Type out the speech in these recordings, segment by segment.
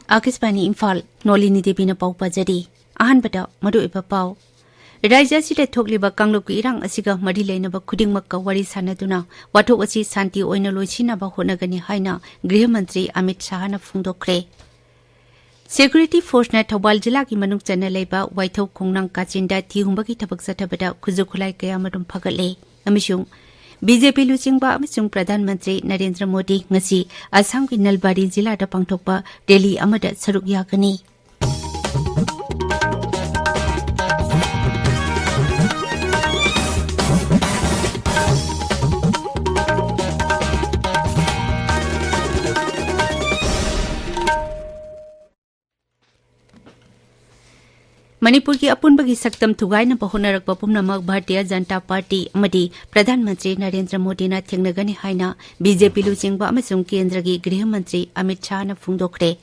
H.Bavan Imphal Nolini Devi na pau pajari ahanbada madu iba pau Raja sida thokliba kanglok irang asiga mari leinaba khudingmakka wari sanaduna wathok asi santi oina loisinaba honagani haina Griha Mantri Amit Shah na phungdokre Security Force na Thobal Jila ki manung chana leiba waithau khongnang kachinda thihumba ki thabak sathabada khujukhulai kaya marum phagale amishung BJP Luchingba amishung Pradhan Mantri Narendra Modi ngasi Assam ki Nalbari Jila da pangthokpa Delhi amada saruk yakani Manipur ki apunba ki saktam thugai na pahunarak papumnamak Bharatiya Janata Party amadi Pradhan Mantri Narendra Modi na thengnagani haina BJP Luchingba amasung Kendra ki Griha Mantri Amit Shah na phungdokre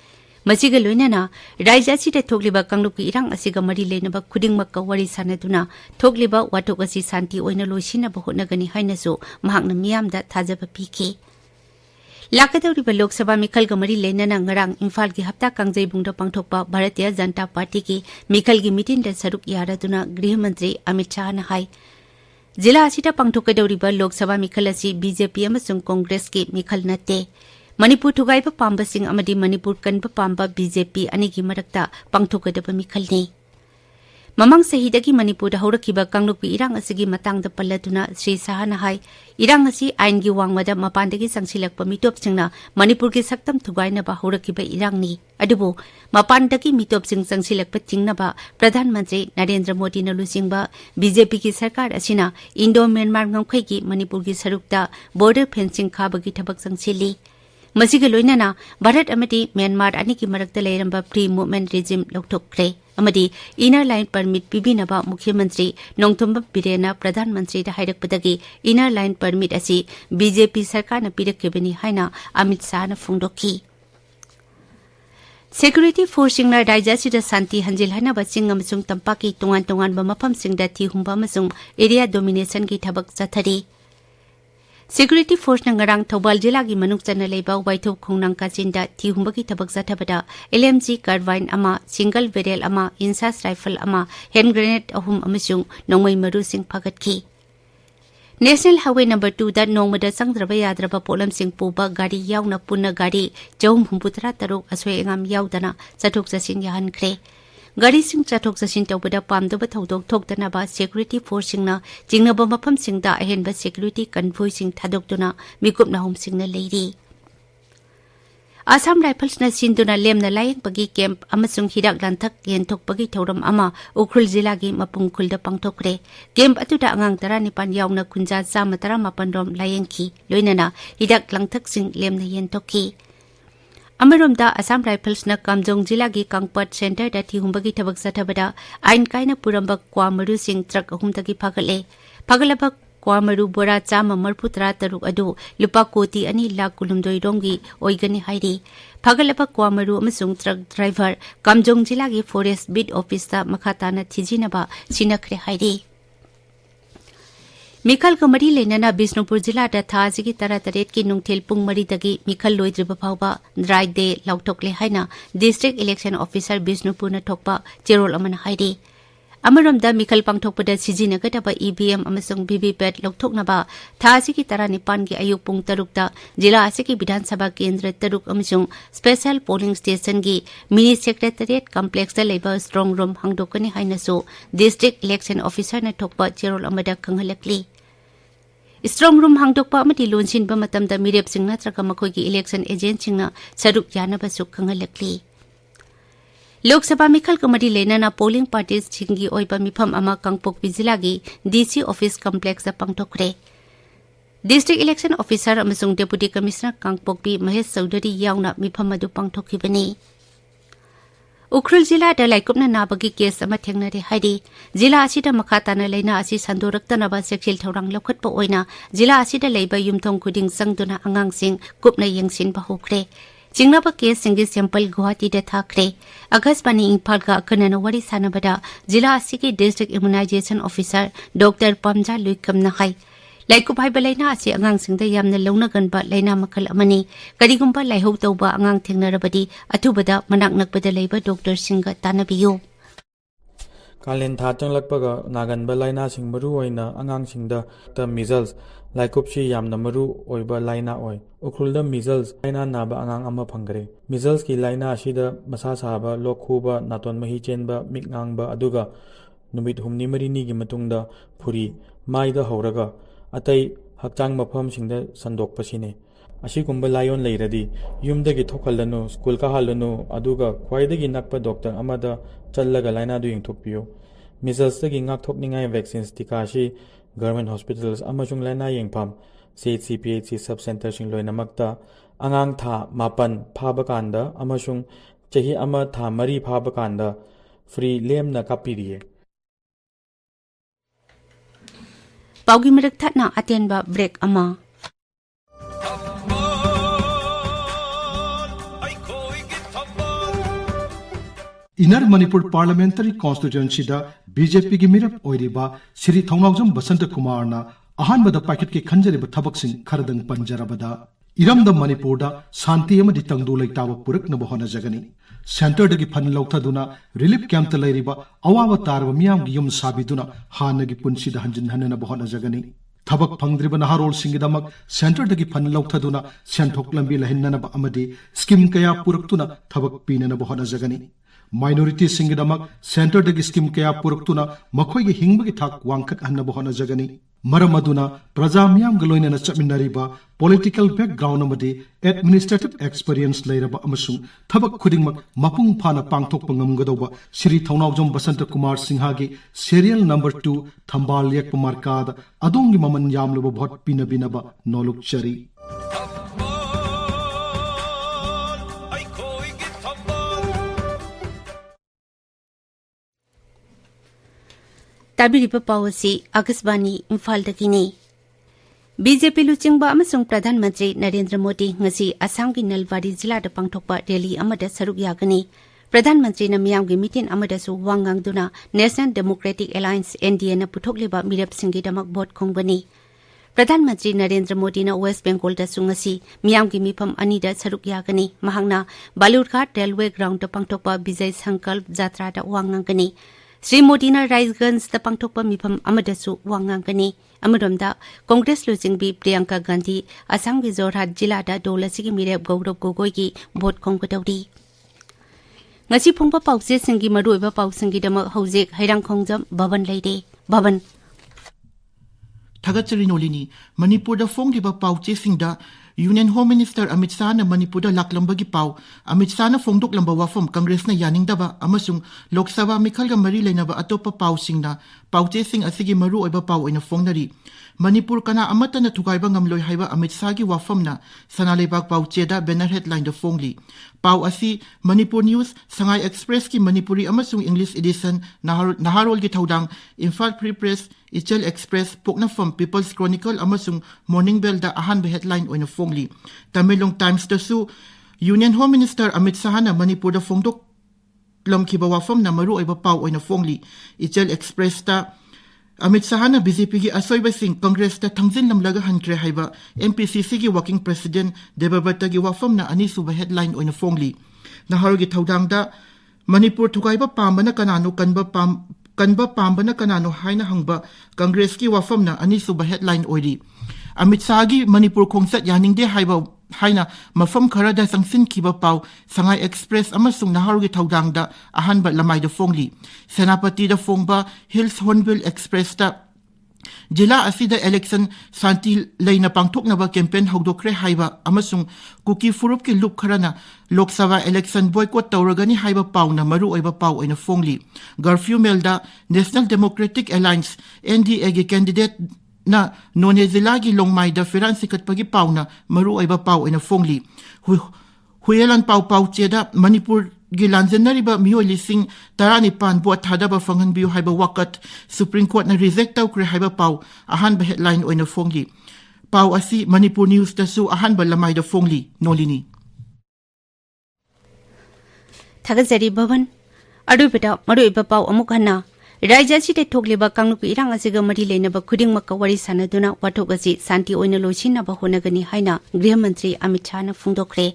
masiga loinana Raja sida thokliba kanglok ki irang asiga mari leinaba khudingmakka wari sanaduna thokliba wathok asi santi oina loisina bahonagani haina su mahakna miyamda thajaba piki Lakadawriba Lok Sabha Mikhal ga mari leinana ngarang Imphal ki hapta kangjai bungda pangthokpa Bharatiya Janata Party ki Mikhal gi meeting da saruk yaraduna Griha Mantri Amit Shah na hai Jila asida pangthokadawriba Lok Sabha Mikhal asi BJP amasung Congress ki Mikhal nate Manipur thugaiba pamba sing amadi Manipur kanba pamba BJP ani ki marakta pangthokadaba Mikhal ni Mamang sahidagi Manipur da horakiba kanglok pi irang asigi matang da palladuna Sri Shah na hai irang asi ain gi wangmada mapandagi sangsilakpa mitop singna Manipur ki saktam thugaina ba horakiba irang ni adubu mapandagi mitop sing sangsilakpa tingna ba Pradhan Mantri Narendra Modi na lusingba BJP ki sarkar asina Indo Myanmar ngamkhai ki Manipur ki sarukta border fencing khabagi thabak sangsili masiga loinana Bharat amadi Myanmar ani ki marakta leiramba free movement regime lokthokre amadi inner line permit pibinaba Mukhyamantri Nongthomba Birena Pradhan Mantri da hairakpadagi inner line permit asi BJP sarkar na pirakkebani haina Amit Shah na phungdokki Security Force singna Raja sida santi hanjil hana basing amasung tampaki tungan ba mafam singda thihumba amasung area domination ki thabak chathari Security Force na ngarang Thobal Jila ki manuk chana leiba waithau khongnang kachinda thihumba ki thabak zathabada LMG carbine ama single barrel ama insas rifle ama hand grenade ahum amasung nongmai maru sing phagatki National Highway number 2 da nongmada sangdraba yadraba polam sing puba gari yauna punna gari jawum humputara taruk asoi engam yaudana chathok chasin yahan khre Gari sing chathok chasin tawbada pamdaba thodok thokdana Security Force singna jingnaba mafam singda ahenba security convoy sing thadokduna mikupna hom singna leiri Assam Rifles na sinduna lemna layang pagi camp amasung hidak lanthak yenthok pagi thoram ama Ukhrul Jila gi mapungkhulda pangthokre camp atuda angang 19 yauna kunja chama 18 rom layangki loinana hidak lanthak sing lemna yenthokki Amaromda Assam Rifles na Kamjong Jila gi Kangpat Center da thihumbagi thabak sathabada ain kaina puramba kwamaru sing truck ahumdagi phagale phagalaba kwamaru bora chama marputra taruk adu lupa koti ani lakh kulumdoi rongi oigani hairi phagalaba kwamaru amasung truck driver Kamjong Jila gi Forest Bid Office ta makhatana thijinaba sinakhre hairi Mikhal kamari leinana Bishnupur Jila da thaji ki tarataret ki nungthel pung mari dagi Mikhal loidriba phawba dry day lauthokle haina District Election Officer Bishnupur na thokpa cherol amana hairi Amaramda Mikhal pangthokpada sijinagadaba EVM amasung VVPAT lokthoknaba thaji ki 19 ki ayuk pung 3 ta Jila asiki Vidhan Sabha Kendra 3 amasung Special Polling Station gi Mini Secretariat Complex da leiba strong room hangdokani haina so District Election Officer na thokpa cherol amada khanghalakli Strong room hangdokpa amati lonsin ba matamda mirep singna traka makoi ki election agent singna saruk yanaba su khanghalakli Lok Sabha Mikhal kamari leinana polling parties chingi oiba mifam ama Kangpok Jila gi DC Office Complex da pangthokre District Election Officer amasung Deputy Commissioner Kangpok Mahesh Chaudhary yauna mifam adu pangthokhibani Ukhrul Jila da laikupna nabagi case ama thengnare haidi Jila asida makhatana leina asi sandoraktana ba sexual thorang lokhatpa oina Jila asida leiba yumthong khuding sangduna angang sing kupna yengsin ba hokre Jingnaba case singi sample Guwahati da thakre H.Bavan Imphal ga kanana wari sanabada Jila asiki District Immunization Officer Dr. Pamja Luikam na hai Laiku pai balaina asi angang singda yamna launa ganba laina makal amani karigumba laihau tauba angang thengnarabadi athubada manak nakbada leiba doctor singa tanabiyo Kalen tha changlakpaga naganba laina sing maru oina angang singda the measles laikupchi yamna maru oiba laina oi ukhulda measles laina naba angang ama phangre measles ki laina asida masa saba lokhuba naton mahi chenba mikngangba aduga numit humni marini gi matungda phuri maida horaga atai hakchang mafam singda sandokpasine asigumba layon leiradi yumdagi thokhalanu school ka halanu aduga khwaidagi nakpa doctor amada challaga laina du yingthokpiyo measles tagi ngakthokningai vaccines tikashi government hospitals amachung laina yengpham CHCPHC sub center sing loinamakta angang tha mapan phaba kanda amachung chahi ama tha mari phaba kanda free lemna kapiriye Paugi merak thatna atenba break ama Inner Manipur Parliamentary Constituency da BJP gi mirap oiriba Sri Thongnawjam Basanta Kumar na ahanbada packet ki khanjariba thabaksing kharadang panjarabada iramda Manipur da shanti amadi tangdu laitaba purakna bahona jagani center dagi fan lauthaduna relief camp ta lairiba awawa tarba miyam gi yum sabiduna hanagi punsi da hanjin hanana bahona jagani thabak phangdriba naharol singidamak center dagi fan lauthaduna senthok lambi lahinnana ba amadi scheme kaya puraktuna thabak pinana bahona jagani minority singidamak center dagi scheme kaya puraktuna makhoi gi hingbagi thak wangkhat hanna bahona jagani maramaduna praja miyam galoina na chaminariba political background amadi administrative experience leiraba amasung thabak khudingmak mapung phana pangthok pangamgadoba Sri Thongnawjam Basanta Kumar Singha gi serial number 2 thambal yak markada adongi maman yamluba bhot pinabinaba noluk chari Tabiripa Pawasi Akasbani Imphal Dakini BJP Luchingba amasung Pradhan Mantri Narendra Modi ngasi Assam gi Nalbari jila da pangthokpa rally amada saruk yagani Pradhan Mantri na miyam gi meeting amada su wangang duna National Democratic Alliance NDA na puthokliba mirap singi damak vote khongbani Pradhan Mantri Narendra Modi na West Bengal da sungasi miyam gi mifam ani da saruk yagani mahangna Balurghat Railway Ground da pangthokpa Vijay Sankalp Jatra da wangangani Sri Modi na Raisganj da pangthokpa mifam amada su wangangani Amadamda Congress Lujingbi Priyanka Gandhi Assam gi Jorhat jila da dolasigi mirep Gaurav Gogoi gi vote khongkadawdi ngasi phongpa pause singi maruiba pausingi dama hojek hairang khongjam Bavan leide Bavan Thagatsari Nolini Manipur da phongdiba pauche singda Union Home Minister Amit Shah na Manipur da laklambagi pau Amit Shah na phongdok lamba wafam Congress na yaningdaba amasung Lok Sabha mikhalga mari leinaba atopa pau singna pauche sing asigi maru oiba pau oina phongnari Manipur kana amata na thugaiba ngamloi haiba Amit Shah gi wafam na sanalebak pauche da banner headline da phongli pau asi Manipur News Sangai Express ki Manipuri amasung English edition naharol gi thaudang Imphal Free Press Ichel Express pokna from People's Chronicle amasung Morning Bell da ahan ba headline oina phongli Tamilong Times da su Union Home Minister Amit Shah na Manipur da phongdok lamkhiba wafam na maru oiba pau oina phongli Ichel Express ta Amit Shah na BJP gi asoiba sing Congress ta thangjin lamlaga hankre haiba MPCC gi working president Debabrata gi wafam na ani suba headline oina phongli nahar gi thaudang da Manipur thugaiba pambana kanano kanba pambana kanano haina hangba Congress ki wafam na ani suba headline oiri Amit Shah gi Manipur khongsat yaningde haiba haina mafam khara da sangsin khiba pau Sangai Express amasung nahar gi thaudang da ahanba lamai da phongli Senapati da phongba Hills Hornbill Express ta jila asida election santi leina pangthokna ba campaign hawdokre haiba amasung kuki furup ki lup kharana Lok Sabha election boycott tawragani haiba pauna maru oiba pau oina phongli Garfield Melda National Democratic Alliance NDA gi candidate na none zilagi longmai da firan sikat pagi pauna maru oiba pau oina phongli huyelan pau cheda Manipur gilanzenari ba miyo lising tarani pan buat thada ba fangan biyo haiba wakat Supreme Court na reject taw kre haiba pau ahan ba headline oina phongli pau asi Manipur News ta su ahan ba lamai da phongli Nolini Thagazari Bavan Aduipeta maruiba pau amukhanna राज्य असिदे थोक्लिबा कांगलुप इरांग असिगा मरी लेनबा खुदिंगमक worry सानदुना वाथोक असि शांति ओइना लोइसिनबा होनगनि हाइना गृह मंत्री अमित शाह न फुंगदोखरे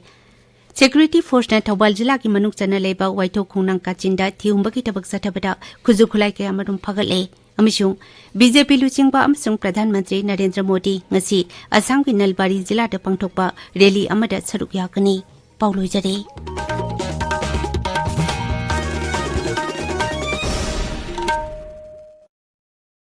security force ने थौबाल जिला की मनुक चना लेबा वाइथोक खुंगनांग काचिंदा थिउंबगी तबक सथबदा खुजु खुलाई के अमरुम फगले अमिसुं बीजेपी लुचिंगबा अमसुं प्रधानमंत्री नरेंद्र मोदी ngasi असम की नलबारी जिला द पंगथोकबा रैली अमदा सरुक याकनी पाउलोइजरे।